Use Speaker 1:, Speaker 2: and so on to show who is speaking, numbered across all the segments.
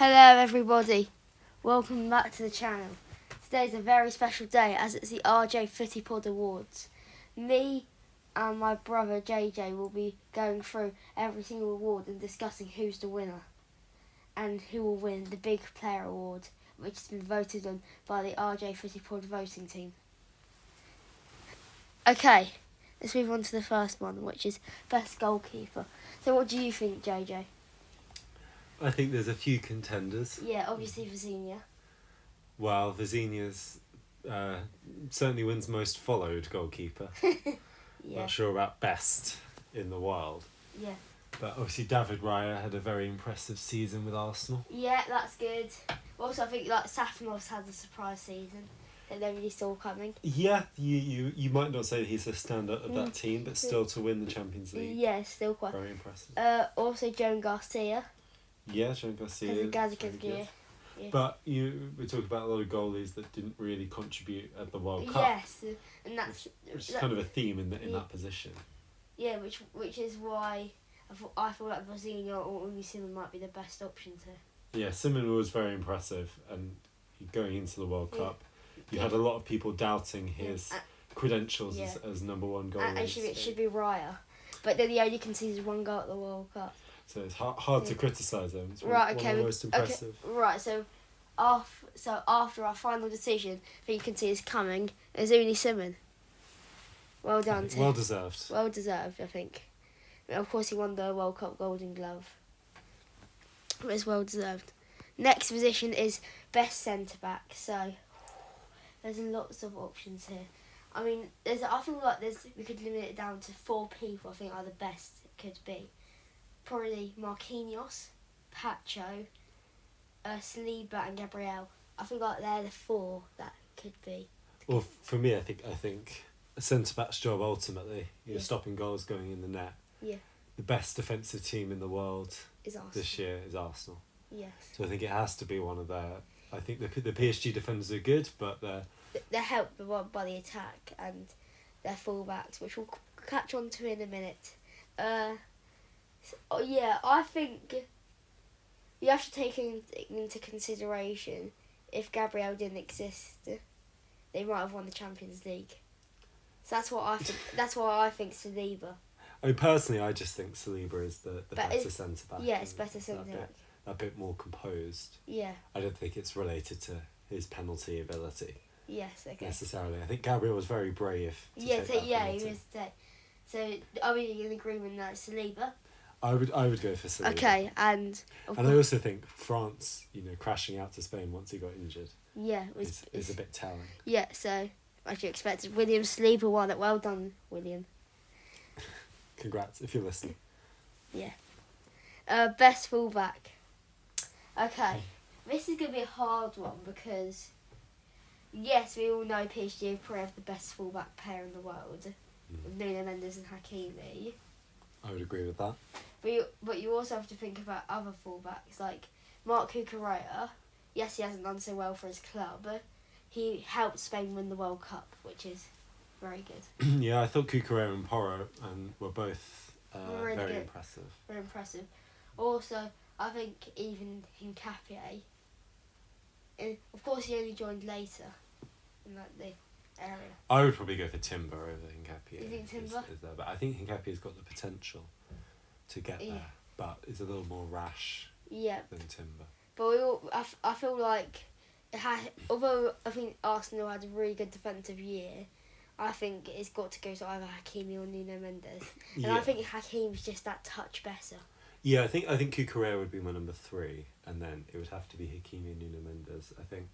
Speaker 1: Hello everybody, welcome back to the channel. Today's a very special day as it's the RJ Footy Pod Awards. Me and my brother JJ will be going through every single award and discussing who's the winner and who will win the Big Player Award, which has been voted on by the RJ Footy Pod voting team. Okay, let's move on to the first one, which is Best Goalkeeper. So what do you think, JJ?
Speaker 2: I think there's a few contenders.
Speaker 1: Yeah, obviously Vizinha.
Speaker 2: Well, Vizinha's certainly wins most followed goalkeeper.
Speaker 1: Yeah.
Speaker 2: Not sure about best in the world.
Speaker 1: Yeah.
Speaker 2: But obviously David Raya had a very impressive season with Arsenal.
Speaker 1: Yeah, that's good. Also, I think Safanov's had a surprise season that nobody saw coming.
Speaker 2: Yeah, you might not say he's a standout of that team, but still to win the Champions League.
Speaker 1: Yeah, still quite.
Speaker 2: Very impressive.
Speaker 1: Also, Joan Garcia.
Speaker 2: Yeah, Joan Garcia.
Speaker 1: Has a good year. Yeah.
Speaker 2: But we talk about a lot of goalies that didn't really contribute at the World Cup.
Speaker 1: Yes, and that's
Speaker 2: which is kind of a theme in that position.
Speaker 1: Yeah, which is why I feel like Vizinha or Umi Simon might be the best option to.
Speaker 2: Yeah, Simon was very impressive, and going into the World Cup, you had a lot of people doubting his credentials as number one goalie.
Speaker 1: And it should be Raya, but then he only conceded one goal at the World Cup.
Speaker 2: So it's hard to criticise him. It's one of the most impressive.
Speaker 1: Okay, right, so after our final decision, who you can see is coming, is Uni Simon. Well done, Tim.
Speaker 2: Well deserved.
Speaker 1: Well deserved, I think. Of course, he won the World Cup Golden Glove. But it's well deserved. Next position is best centre back. So there's lots of options here. I mean, I feel like we could limit it down to 4 people. I think are the best it could be. Probably Marquinhos, Pacho, Saliba and Gabriel. I feel like they're the 4 that could be.
Speaker 2: Well, for me, I think a centre back's job ultimately, stopping goals going in the net.
Speaker 1: Yeah.
Speaker 2: The best defensive team in the world
Speaker 1: is Arsenal.
Speaker 2: This year is Arsenal.
Speaker 1: Yes.
Speaker 2: So I think it has to be one of their. I think the PSG defenders are good, but
Speaker 1: they're helped by the attack and their fullbacks, which we'll catch on to in a minute. I think you have to take into consideration if Gabriel didn't exist, they might have won the Champions League. So that's what I think. That's why I think Saliba.
Speaker 2: I mean, personally, I just think Saliba is the better centre back.
Speaker 1: Yeah, it's better centre back.
Speaker 2: A bit more composed.
Speaker 1: Yeah.
Speaker 2: I don't think it's related to his penalty ability.
Speaker 1: Yes. Okay.
Speaker 2: Necessarily, I think Gabriel was very brave.
Speaker 1: He was. So are we in agreement that Saliba?
Speaker 2: I would go for Saliba.
Speaker 1: Okay, and
Speaker 2: I also think France, crashing out to Spain once he got injured.
Speaker 1: Yeah,
Speaker 2: is a bit telling.
Speaker 1: Yeah, so as you expected, William Saliba won it. Well done, William.
Speaker 2: Congrats if you're listening.
Speaker 1: Yeah. Best fullback. Okay, this is gonna be a hard one because yes, we all know PSG probably have the best fullback pair in the world, with Nuno Mendes and Hakimi.
Speaker 2: I would agree with that.
Speaker 1: But you also have to think about other fullbacks like Marc Cucurella. Yes, he hasn't done so well for his club, but he helped Spain win the World Cup, which is very good.
Speaker 2: Yeah, I thought Cucurella and Porro were both
Speaker 1: really
Speaker 2: very
Speaker 1: good.
Speaker 2: impressive.
Speaker 1: Very impressive. Also, I think even Hincapié, of course he only joined later in the area.
Speaker 2: I would probably go for Timber over Hincapié.
Speaker 1: You think Timber?
Speaker 2: Is there, but I think Hincapié's got the potential to get there, but is a little more rash than Timber.
Speaker 1: But I feel like although I think Arsenal had a really good defensive year, I think it's got to go to either Hakimi or Nuno Mendes. And I think Hakimi's just that touch better.
Speaker 2: Yeah, I think Cucurella would be my number 3, and then it would have to be Hakimi and Nuno Mendes, I think.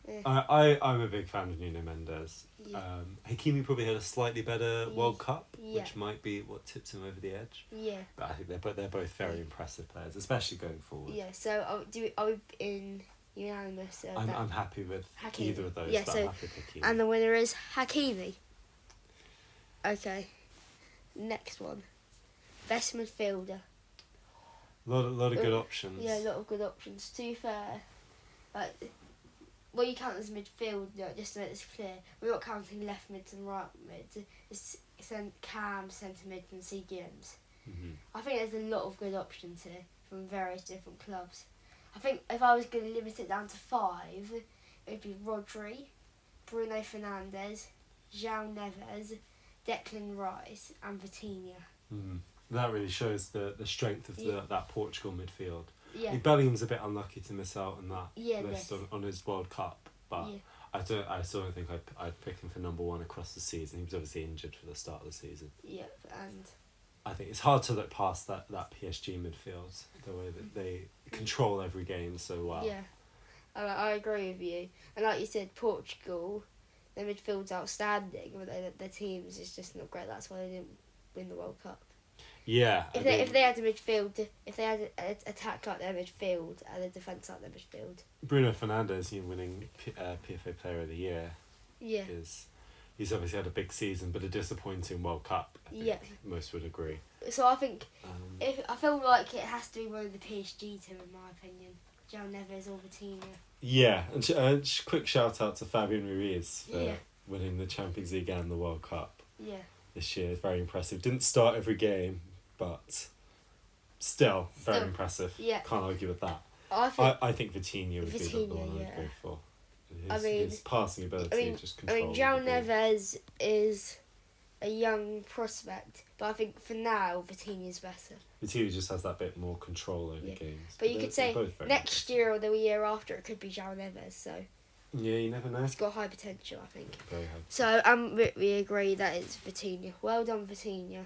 Speaker 2: Yeah. I'm a big fan of Nuno Mendes. Yeah. Hakimi probably had a slightly better World Cup, which might be what tips him over the edge. Yeah. But I think they're both very impressive players, especially going forward.
Speaker 1: Yeah. So are we in unanimous?
Speaker 2: I'm happy with Hakimi. Either of those.
Speaker 1: Yeah.
Speaker 2: But I'm happy with Hakimi.
Speaker 1: And the winner is Hakimi. Okay. Next one. Best midfielder.
Speaker 2: A lot of good options.
Speaker 1: Yeah, a lot of good options. To be fair, you count as midfield, just to make this clear. We're not counting left mids and right mids. It's Cam, centre mids and CDMs. I think there's a lot of good options here from various different clubs. I think if I was going to limit it down to 5, it would be Rodri, Bruno Fernandes, João Neves, Declan Rice, and Vitinha.
Speaker 2: That really shows the strength of that Portugal midfield.
Speaker 1: Yeah.
Speaker 2: I mean, Bellingham's a bit unlucky to miss out on that list
Speaker 1: yes.
Speaker 2: on his World Cup, but I still don't think I'd pick him for number 1 across the season. He was obviously injured for the start of the season.
Speaker 1: Yep, and
Speaker 2: I think it's hard to look past that PSG midfield, the way that they control every game so well.
Speaker 1: Yeah, I agree with you. And like you said, Portugal, their midfield's outstanding, but their teams is just not great. That's why they didn't win the World Cup.
Speaker 2: Yeah.
Speaker 1: If they had a midfield, if they had an attack like their midfield and a defence like their midfield.
Speaker 2: Bruno Fernandes, winning PFA Player of the Year.
Speaker 1: Yeah.
Speaker 2: He's obviously had a big season, but a disappointing World Cup. I think most would agree.
Speaker 1: So I think I feel like it has to be one of the PSG team, in my opinion. João Neves or Vitinha.
Speaker 2: Yeah, and quick shout out to Fabian Ruiz for winning the Champions League and the World Cup.
Speaker 1: Yeah.
Speaker 2: This year, very impressive. Didn't start every game, but still very impressive.
Speaker 1: Yeah.
Speaker 2: Can't argue with that. I think Vitinha would be the one I'd go for. His passing ability, just control.
Speaker 1: João Neves is a young prospect, but I think for now Vitinha's better.
Speaker 2: Vitinha just has that bit more control over games.
Speaker 1: But you could say next year or the year after it could be João Neves. So
Speaker 2: yeah, you never know.
Speaker 1: He's got high potential, I think.
Speaker 2: Very high.
Speaker 1: So we agree that it's Vitinha. Well done, Vitinha.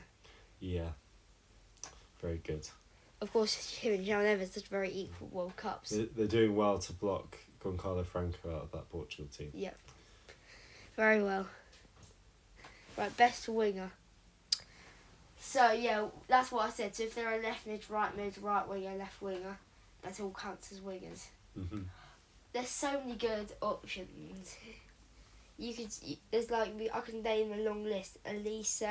Speaker 2: Yeah. Very good.
Speaker 1: Of course, him and João Neves did very equal World Cups.
Speaker 2: They're doing well to block Goncalo Franco out of that Portugal team.
Speaker 1: Yep. Very well. Right, best winger. So, yeah, that's what I said. So if there are left mid, right winger, left winger, that all counts as wingers.
Speaker 2: Mm-hmm.
Speaker 1: There's so many good options. I can name a long list. Elise,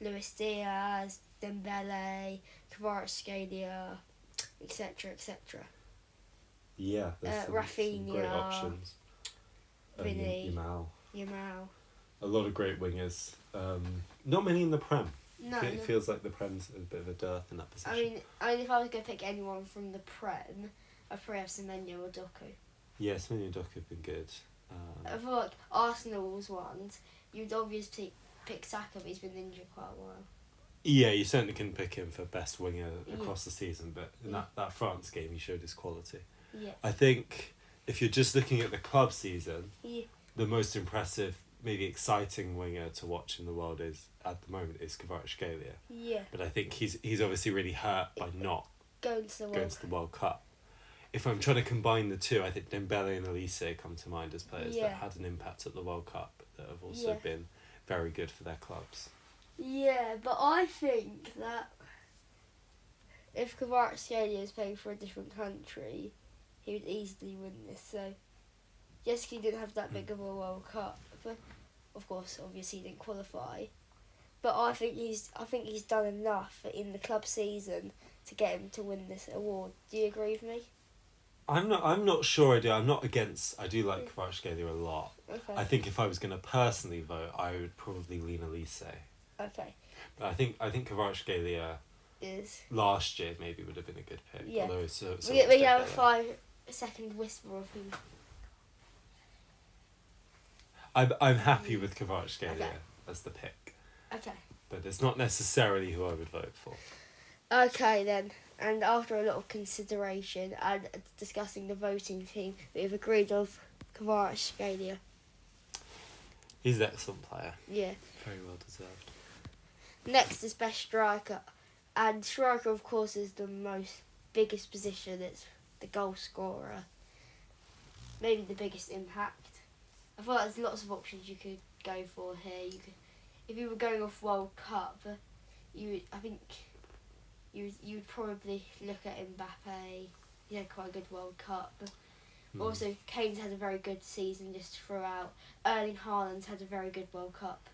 Speaker 1: Luis Diaz, Dembele, Kvaratskhelia, etc., etc.
Speaker 2: Yeah, there's some great options.
Speaker 1: Vinny,
Speaker 2: Yamal. A lot of great wingers. Not many in the Prem.
Speaker 1: No,
Speaker 2: it feels like the Prem's a bit of a dearth in that position.
Speaker 1: I mean, if I was going to pick anyone from the Prem, I'd probably have Semenyo or Doku.
Speaker 2: Yeah, Semenyo and Doku have been good.
Speaker 1: I feel like Arsenal's ones, you'd obviously pick Saka, but he's been injured quite a while.
Speaker 2: Yeah, you certainly can pick him for best winger across the season, but in that France game, he showed his quality.
Speaker 1: Yeah.
Speaker 2: I think if you're just looking at the club season, the most impressive, maybe exciting winger to watch in the world at the moment is Kvaratskhelia.
Speaker 1: Yeah.
Speaker 2: But I think he's obviously really hurt by not
Speaker 1: going to the
Speaker 2: World Cup. If I'm trying to combine the two, I think Dembele and Elise come to mind as players that had an impact at the World Cup that have also been very good for their clubs.
Speaker 1: Yeah, but I think that if Kvaratskhelia is playing for a different country, he would easily win this. So, yes, he didn't have that big of a World Cup. But of course, obviously, he didn't qualify. But I think he's done enough in the club season to get him to win this award. Do you agree with me?
Speaker 2: I'm not sure I do. I'm not against. I do like Kvaratskhelia a lot.
Speaker 1: Okay.
Speaker 2: I think if I was going to personally vote, I would probably lean Elise.
Speaker 1: Okay.
Speaker 2: But I think Kvaratskhelia last year maybe would have been a good pick.
Speaker 1: Yeah.
Speaker 2: Although
Speaker 1: we have a 5-second whisper of him.
Speaker 2: I'm happy with Kvaratskhelia as the pick.
Speaker 1: Okay.
Speaker 2: But it's not necessarily who I would vote for.
Speaker 1: Okay then, and after a lot of consideration and discussing the voting team, we've agreed of Kvaratskhelia.
Speaker 2: He's an excellent player.
Speaker 1: Yeah.
Speaker 2: Very well deserved.
Speaker 1: Next is best striker, and striker of course is the biggest position. It's the goal scorer. Maybe the biggest impact. I feel like there's lots of options you could go for here. If you were going off World Cup, you'd probably look at Mbappe. He had quite a good World Cup. Also, Kane's had a very good season just throughout. Erling Haaland's had a very good World Cup.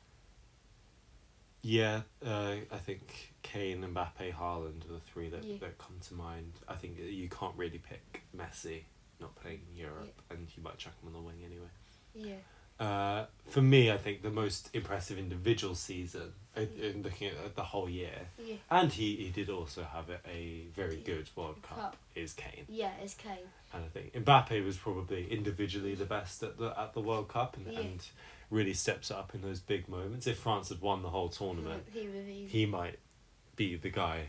Speaker 2: Yeah, I think Kane, Mbappe, Haaland are the three that come to mind. I think you can't really pick Messi not playing in Europe, and you might chuck him on the wing anyway.
Speaker 1: Yeah.
Speaker 2: For me, I think the most impressive individual season in looking at the whole year, and he did also have a very good World Cup, is Kane.
Speaker 1: Yeah, it's Kane.
Speaker 2: And I think Mbappe was probably individually the best at the World Cup and really steps up in those big moments. If France had won the whole tournament, he might be the guy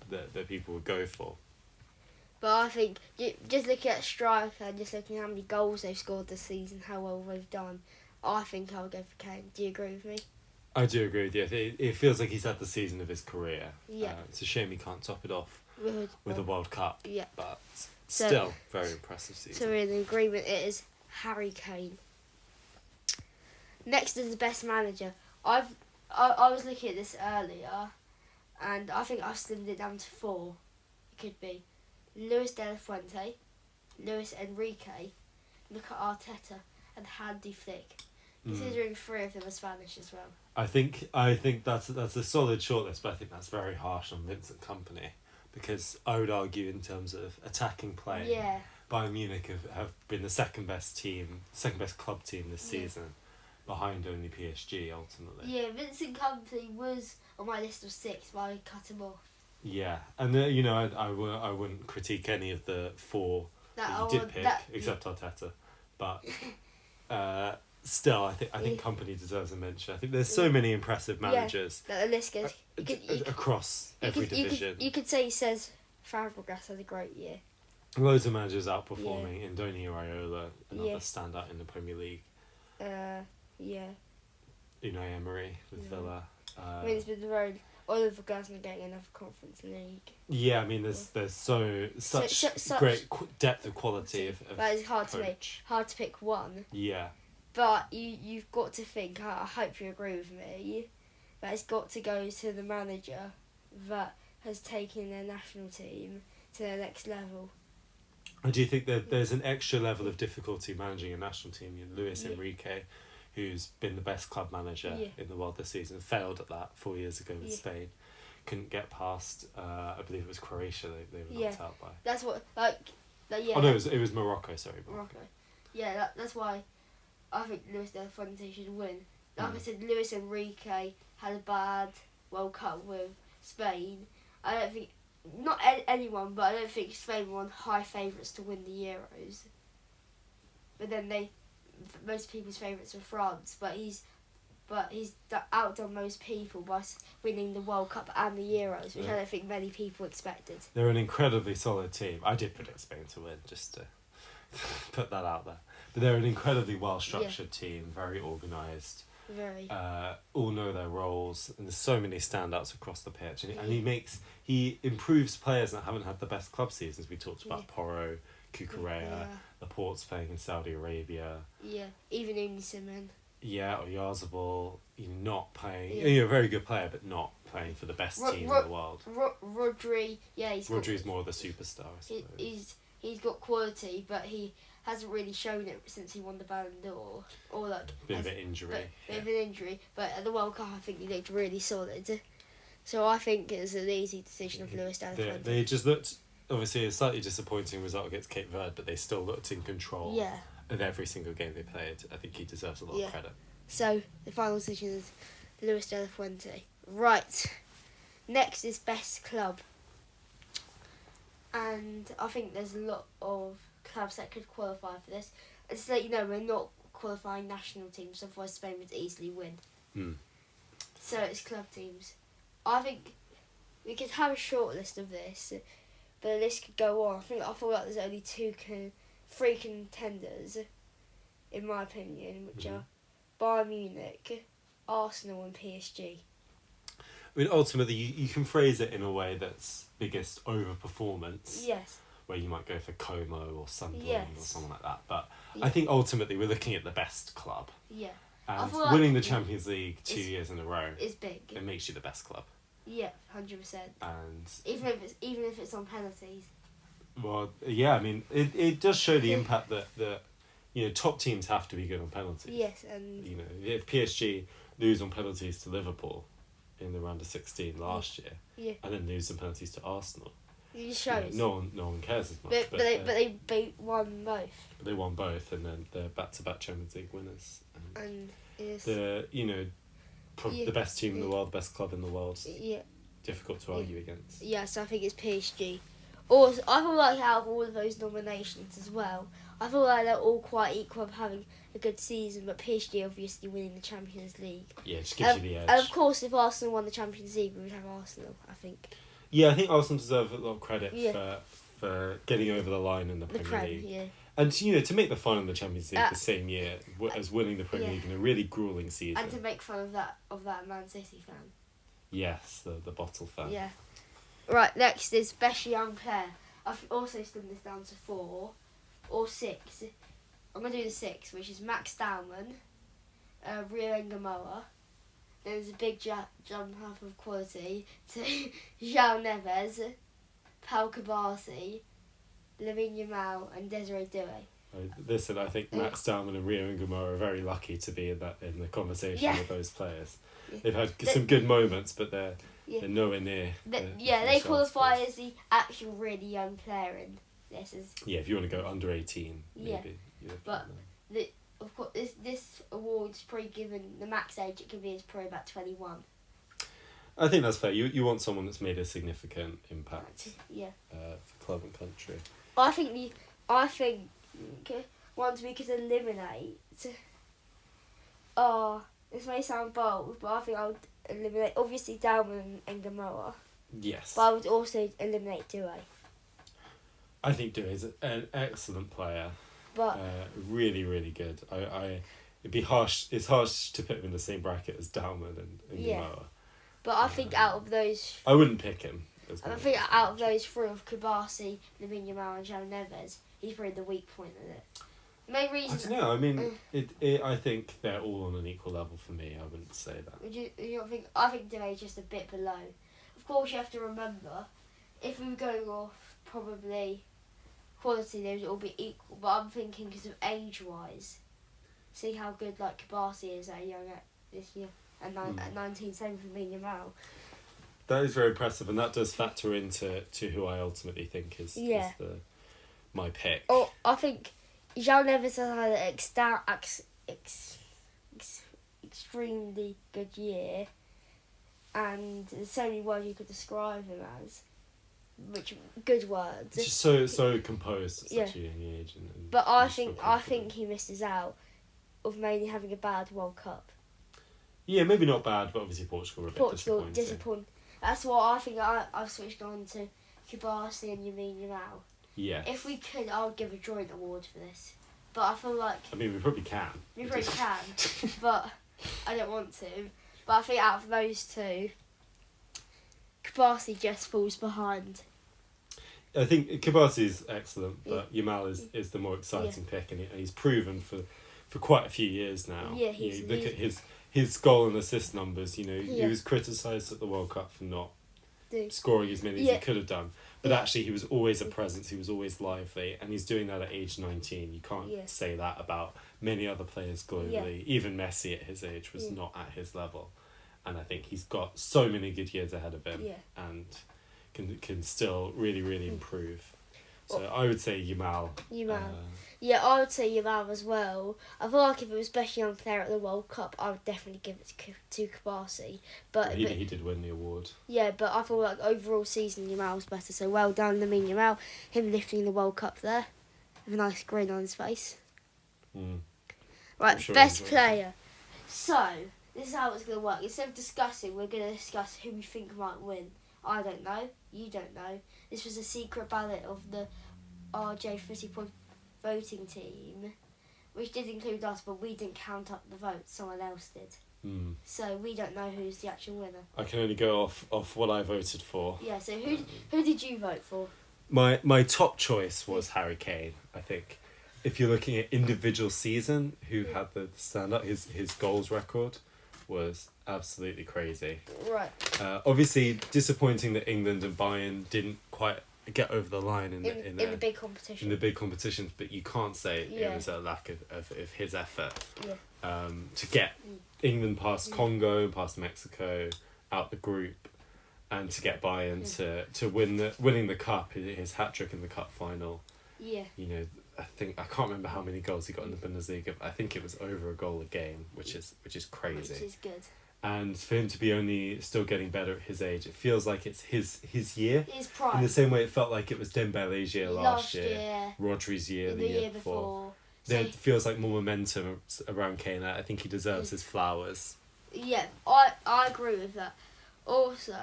Speaker 2: that people would go for.
Speaker 1: But I think, just looking at striker and just looking at how many goals they've scored this season, how well they've done, I think I'll go for Kane. Do you agree with me?
Speaker 2: I do agree with you. It feels like he's had the season of his career.
Speaker 1: Yeah.
Speaker 2: It's a shame he can't top it off with the World Cup.
Speaker 1: Yeah.
Speaker 2: But still, very impressive season.
Speaker 1: So we're in agreement. It is Harry Kane. Next is the best manager. I was looking at this earlier, and I think I've slimmed it down to 4. It could be Luis de la Fuente, Luis Enrique, Mikel Arteta, and Hansi Flick. Considering 3 of them are Spanish as well.
Speaker 2: I think that's a solid shortlist, but I think that's very harsh on Vincent Kompany, because I would argue in terms of attacking play, Bayern Munich have been the second best club team this season, behind only PSG ultimately.
Speaker 1: Yeah, Vincent Kompany was on my list of 6, but I cut him off.
Speaker 2: Yeah, and I wouldn't critique any of the 4 that you did pick, except Arteta, but. Still, I think Kompany deserves a mention. I think there's so many impressive managers.
Speaker 1: Yeah, the list goes
Speaker 2: across every division.
Speaker 1: You could say he says Fabregas had a great year.
Speaker 2: Loads of managers outperforming. Andoni Iraola, another standout in the Premier League. Unai Emery with Villa.
Speaker 1: I mean, it's been very Oliver Glasner getting another Conference League.
Speaker 2: Yeah, I mean, there's such great depth of quality of
Speaker 1: But it's hard to pick one.
Speaker 2: Yeah.
Speaker 1: But you've got to think, I hope you agree with me, that it's got to go to the manager that has taken their national team to the next level.
Speaker 2: I do think that there's an extra level of difficulty managing a national team. Luis Enrique, who's been the best club manager in the world this season, failed at that 4 years ago with Spain. Couldn't get past, I believe it was Croatia they were knocked out by.
Speaker 1: That's what,
Speaker 2: Oh no, it was Morocco, sorry.
Speaker 1: Morocco. Yeah, that's why I think Luis de la Fuente should win. Like I said, Luis Enrique had a bad World Cup with Spain. I don't think, not anyone, but I don't think Spain were on high favourites to win the Euros. But then most people's favourites were France. But he's outdone most people by winning the World Cup and the Euros, which I don't think many people expected.
Speaker 2: They're an incredibly solid team. I did predict Spain to win, just to put that out there. But they're an incredibly well-structured team, very organised.
Speaker 1: Very.
Speaker 2: All know their roles, and there's so many standouts across the pitch. And he improves players that haven't had the best club seasons. We talked about Porro, Cucurella, Laporte's playing in Saudi Arabia.
Speaker 1: Yeah, even Uni Simon.
Speaker 2: Yeah, or Yarzabal, not playing. You're a very good player, but not playing for the best team in the world.
Speaker 1: Rodri,
Speaker 2: Rodri's more of the superstar, I suppose.
Speaker 1: He's got quality, but he hasn't really shown it since he won the Ballon d'Or. Or
Speaker 2: bit of an injury.
Speaker 1: But at the World Cup, I think he looked really solid. So I think it's an easy decision of Luis de la Fuente.
Speaker 2: They just looked, obviously, a slightly disappointing result against Cape Verde, but they still looked in control of every single game they played. I think he deserves a lot of credit.
Speaker 1: So the final decision is Luis de la Fuente. Right. Next is best club. And I think there's a lot of clubs that could qualify for this. And to let you know, we're not qualifying national teams, otherwise Spain would easily win. So it's club teams. I think we could have a short list of this, but the list could go on. I feel like there's only 3 contenders, in my opinion, which are Bayern Munich, Arsenal and PSG.
Speaker 2: I mean, ultimately, you can phrase it in a way that's biggest overperformance.
Speaker 1: Yes.
Speaker 2: Where you might go for Como or Sunderland or something like that. But I think ultimately we're looking at the best club.
Speaker 1: Yeah.
Speaker 2: And winning the Champions League 2 years in a row
Speaker 1: is big.
Speaker 2: It makes you the best club.
Speaker 1: Yeah, 100%.
Speaker 2: And
Speaker 1: even if it's on penalties.
Speaker 2: Well, yeah, I mean, it does show the impact that top teams have to be good on penalties.
Speaker 1: Yes, and
Speaker 2: if PSG lose on penalties to Liverpool in the round of 16 last year, and then lose some penalties to Arsenal,
Speaker 1: it shows.
Speaker 2: No one cares as much.
Speaker 1: But they won both.
Speaker 2: But they won both, and then they're back-to-back Champions League winners. And
Speaker 1: And it's,
Speaker 2: the the best team in the world, the best club in the world.
Speaker 1: yeah.
Speaker 2: Difficult to argue against.
Speaker 1: Yes, I think it's PSG. Also, I feel like out of all of those nominations as well, I feel like they're all quite equal of having a good season, but PSG obviously winning the Champions League.
Speaker 2: Yeah, it just gives you the edge.
Speaker 1: And of course, if Arsenal won the Champions League, we would have Arsenal, I think.
Speaker 2: Yeah, I think Arsenal deserve a lot of credit
Speaker 1: Yeah.
Speaker 2: for getting over the line in the
Speaker 1: The
Speaker 2: Premier
Speaker 1: Prem,
Speaker 2: League.
Speaker 1: yeah.
Speaker 2: And to make the final in the Champions League the same year as winning the Premier
Speaker 1: yeah.
Speaker 2: League in a really grueling season.
Speaker 1: And to make fun of that Man City fan.
Speaker 2: Yes, the bottle fan.
Speaker 1: Yeah. Right, next is Best Young Player. I've also slimmed this down to 4 or 6. I'm going to do the 6, which is Max Dowman, Rio Ngamoa. Then there's a big jump up of quality to João Neves, Pau Kabasi, Lamine Yamal and Desiree Doué.
Speaker 2: Listen, I think Max Dowman and Rio Ngoma are very lucky to be in the conversation with those players.
Speaker 1: Yeah.
Speaker 2: They've had some good moments, but they're nowhere near.
Speaker 1: They qualify as the actual really young player in this.
Speaker 2: If you want to go under 18,
Speaker 1: Yeah.
Speaker 2: maybe.
Speaker 1: But of course, this award's probably given the max age it can be is probably about 21.
Speaker 2: I think that's fair. You want someone that's made a significant impact.
Speaker 1: Yeah.
Speaker 2: For club and country.
Speaker 1: I think ones we could eliminate. This may sound bold, but I think I would eliminate obviously Dalman and Gamoa.
Speaker 2: Yes.
Speaker 1: But I would also eliminate Doué.
Speaker 2: I think Doué's an excellent player.
Speaker 1: But
Speaker 2: really, really good. It'd be harsh. It's harsh to put him in the same bracket as Dalman and Gamoa.
Speaker 1: But I think out of those,
Speaker 2: I wouldn't pick him.
Speaker 1: I think out of those 3 of Kabasi, Lamine Yamal and João Neves, he's probably the weak point in it. The main reason.
Speaker 2: I don't know. I mean, I think they're all on an equal level for me. I wouldn't say that.
Speaker 1: You don't think? I think Doué's just a bit below. Of course, you have to remember, if we were going off probably quality, those would all be equal. But I'm thinking because of age-wise, see how good like Kabasi is at this year, and at 19, same for Lamine Yamal.
Speaker 2: That is very impressive, and that does factor into who I ultimately think is my pick.
Speaker 1: Oh, I think João Neves has had an extremely good year, and there's so many words you could describe him as, which good words.
Speaker 2: It's just so composed at such a young age.
Speaker 1: But I think he misses out of mainly having a bad World Cup. Yeah,
Speaker 2: maybe not bad, but obviously Portugal were a bit disappointing.
Speaker 1: That's what I think. I've switched on to Kabasi and Lamine Yamal.
Speaker 2: Yeah.
Speaker 1: If we could, I would give a joint award for this. But I feel like...
Speaker 2: I mean, we probably can.
Speaker 1: We probably can, but I don't want to. But I think out of those 2, Kabasi just falls behind.
Speaker 2: I think Kabasi is excellent, but Yamal is the more exciting pick, and he's proven for quite a few years now.
Speaker 1: Yeah,
Speaker 2: look at his goal and assist numbers. He was criticised at the World Cup for not scoring as many as he could have done. But actually, he was always a presence. He was always lively, and he's doing that at age 19. You can't say that about many other players globally. Yeah. Even Messi at his age was not at his level, and I think he's got so many good years ahead of him, and can still really, really improve. So I would say Yamal.
Speaker 1: I would say Yamal as well. I feel like if it was best young player at the World Cup, I would definitely give it to Kabasi. But
Speaker 2: he did win the award.
Speaker 1: Yeah, but I feel like overall season Yamal was better. So well done, Lamine Yamal, him lifting the World Cup there, with a nice grin on his face. Right, sure best player. So this is how it's going to work. Instead of discussing, we're going to discuss who we think might win. I don't know. You don't know. This was a secret ballot of the RJ Footy voting team, which did include us, but we didn't count up the votes. Someone else did. So we don't know who's the actual winner.
Speaker 2: I can only go off what I voted for.
Speaker 1: Yeah. So who did you vote for?
Speaker 2: My top choice was Harry Kane. I think if you're looking at individual season, who had the stand up, his goals record was absolutely crazy.
Speaker 1: Right.
Speaker 2: Obviously disappointing that England and Bayern didn't quite get over the line in
Speaker 1: the big competition.
Speaker 2: In the big competitions, but you can't say it was a lack of his effort.
Speaker 1: Yeah.
Speaker 2: To get England past Congo, past Mexico, out the group, and to get Bayern to winning the cup, his hat trick in the cup final.
Speaker 1: Yeah.
Speaker 2: I can't remember how many goals he got in the Bundesliga, but I think it was over a goal a game, which is crazy.
Speaker 1: Which is good.
Speaker 2: And for him to be only still getting better at his age, it feels like it's his year.
Speaker 1: His prime.
Speaker 2: In the same way it felt like it was Dembele's year last year,
Speaker 1: year,
Speaker 2: Rodri's year the year before.
Speaker 1: So,
Speaker 2: There feels like more momentum around Kane. I think he deserves his flowers.
Speaker 1: yeah, I agree with that. Also,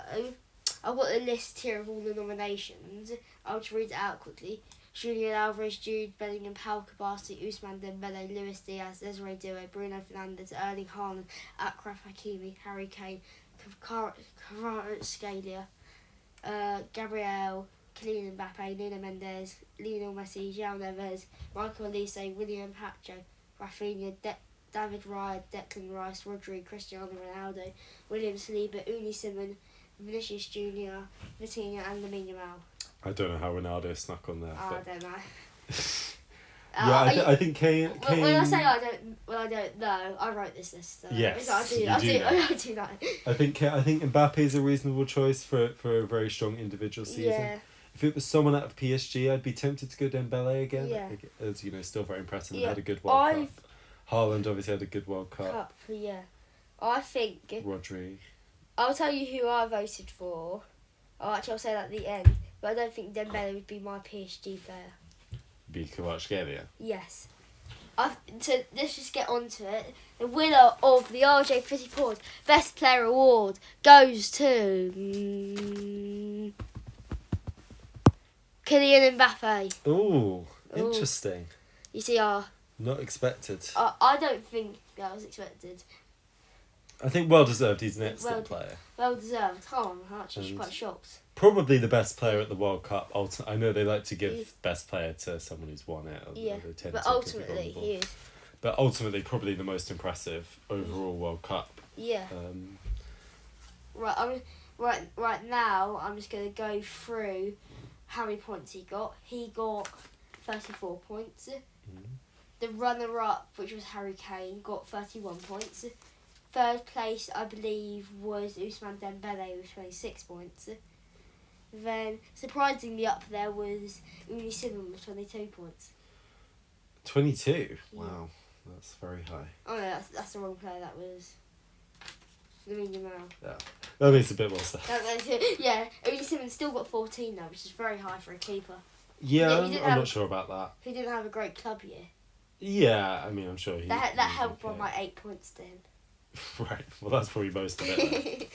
Speaker 1: I've got a list here of all the nominations. I'll just read it out quickly. Julian Alvarez, Jude Bellingham, Pau Kabasi, Ousmane Dembele, Luis Diaz, Desiree Doué, Bruno Fernandes, Erling Haaland, Akraf Hakimi, Harry Kane, Kvaratskhelia, Gabriel, Kylian Mbappe, Nuno Mendes, Lionel Messi, João Neves, Michael Olise, William Pacho, Rafinha, David Raya, Declan Rice, Rodri, Cristiano Ronaldo, William Saliba, Uni Simon, Vinicius Junior, Vitinha and Lamine Yamal.
Speaker 2: I don't know how Ronaldo snuck on there.
Speaker 1: I
Speaker 2: But
Speaker 1: don't know.
Speaker 2: I think Kane.
Speaker 1: When I say I don't know, I wrote this list. So
Speaker 2: Yes,
Speaker 1: I do.
Speaker 2: you
Speaker 1: I
Speaker 2: do
Speaker 1: do.
Speaker 2: know.
Speaker 1: I do know.
Speaker 2: I think Mbappe is a reasonable choice for a very strong individual season.
Speaker 1: Yeah.
Speaker 2: If it was someone out of PSG, I'd be tempted to go Dembele again.
Speaker 1: Yeah.
Speaker 2: As you know, still very impressive and
Speaker 1: Yeah,
Speaker 2: had a good World Cup. Haaland obviously had a good World Cup.
Speaker 1: Yeah. I think.
Speaker 2: Rodri.
Speaker 1: I'll tell you who I voted for. I'll say that at the end. But I don't think Dembele would be my PSG player.
Speaker 2: Be Kvaratskhelia.
Speaker 1: Yes. So let's just get on to it. The winner of the RJ Footy Port Best Player Award goes to Kylian Mbappe.
Speaker 2: Ooh, interesting.
Speaker 1: You see,
Speaker 2: Not expected.
Speaker 1: I don't think that was expected.
Speaker 2: I think well deserved. He's an excellent player.
Speaker 1: Well deserved. I'm actually quite shocked.
Speaker 2: Probably the best player at the World Cup. I know they like to give best player to someone who's won it.
Speaker 1: Yeah,
Speaker 2: they tend
Speaker 1: but
Speaker 2: to
Speaker 1: ultimately he is.
Speaker 2: But ultimately, probably the most impressive overall World Cup.
Speaker 1: Yeah. Right now, I'm just going to go through how many points he got. He got 34 points. The runner-up, which was Harry Kane, got 31 points. Third place, I believe, was Ousmane Dembele with 26 points. Then, surprisingly up there was Uni Simon with 22 points.
Speaker 2: 22?
Speaker 1: Yeah.
Speaker 2: Wow, that's very high.
Speaker 1: Oh no, that's the wrong player, that was Lamine Yamal.
Speaker 2: Yeah, that makes a bit more sense.
Speaker 1: Yeah, Uni Simon still got 14 though, which is very high for a keeper.
Speaker 2: Yeah,
Speaker 1: he
Speaker 2: I'm not sure about that.
Speaker 1: He didn't have a great club year.
Speaker 2: Yeah, I mean, I'm sure he...
Speaker 1: That helped by my 8 points to him.
Speaker 2: Right, well that's probably most of it.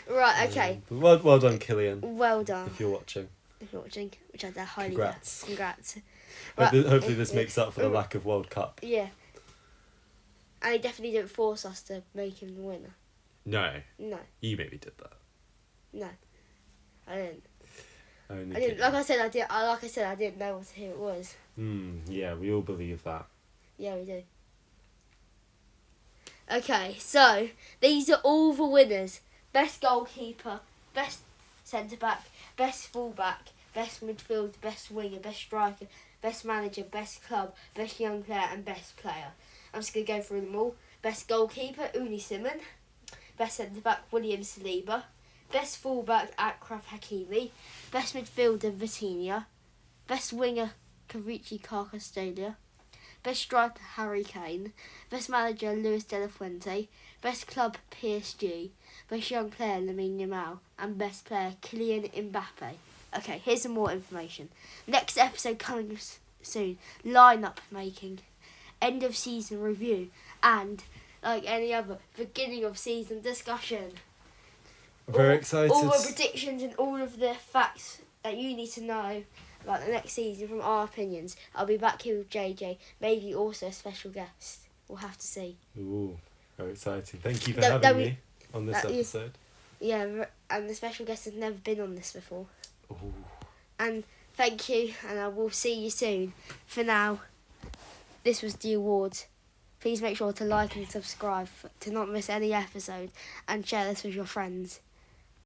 Speaker 1: Right, okay.
Speaker 2: Well done, Kylian.
Speaker 1: Well done.
Speaker 2: If you're watching.
Speaker 1: Which I highly
Speaker 2: Congrats.
Speaker 1: Congrats.
Speaker 2: Hopefully this makes up for the lack of World Cup.
Speaker 1: Yeah. And he definitely didn't force us to make him the winner.
Speaker 2: No.
Speaker 1: No.
Speaker 2: You maybe did that.
Speaker 1: No. I didn't.
Speaker 2: Only
Speaker 1: I didn't. Like I said, I didn't know who it was.
Speaker 2: Yeah, we all believe that.
Speaker 1: Yeah, we do. Okay, so these are all the winners. Best goalkeeper, best centre-back, best full-back, best midfield, best winger, best striker, best manager, best club, best young player and best player. I'm just going to go through them all. Best goalkeeper, Uni Simon. Best centre-back, William Saliba. Best full-back, Akraf Hakimi. Best midfielder, Vitinha. Best winger, Kavicci Carcastalia. Best striker, Harry Kane. Best manager, Luis de la Fuente. Best club, PSG. Best young player, Lamine Yamal. And best player, Kylian Mbappe. Okay, here's some more information. Next episode coming soon. Lineup making. End of season review. And, like any other, beginning of season discussion.
Speaker 2: Very excited.
Speaker 1: All the predictions and all of the facts that you need to know about the next season from our opinions. I'll be back here with JJ, maybe also a special guest. We'll have to see.
Speaker 2: Ooh, very exciting. Thank you for having me on this episode.
Speaker 1: Yeah, and the special guest has never been on this before.
Speaker 2: Ooh.
Speaker 1: And thank you, and I will see you soon. For now, this was the awards. Please make sure to like and subscribe to not miss any episode, and share this with your friends.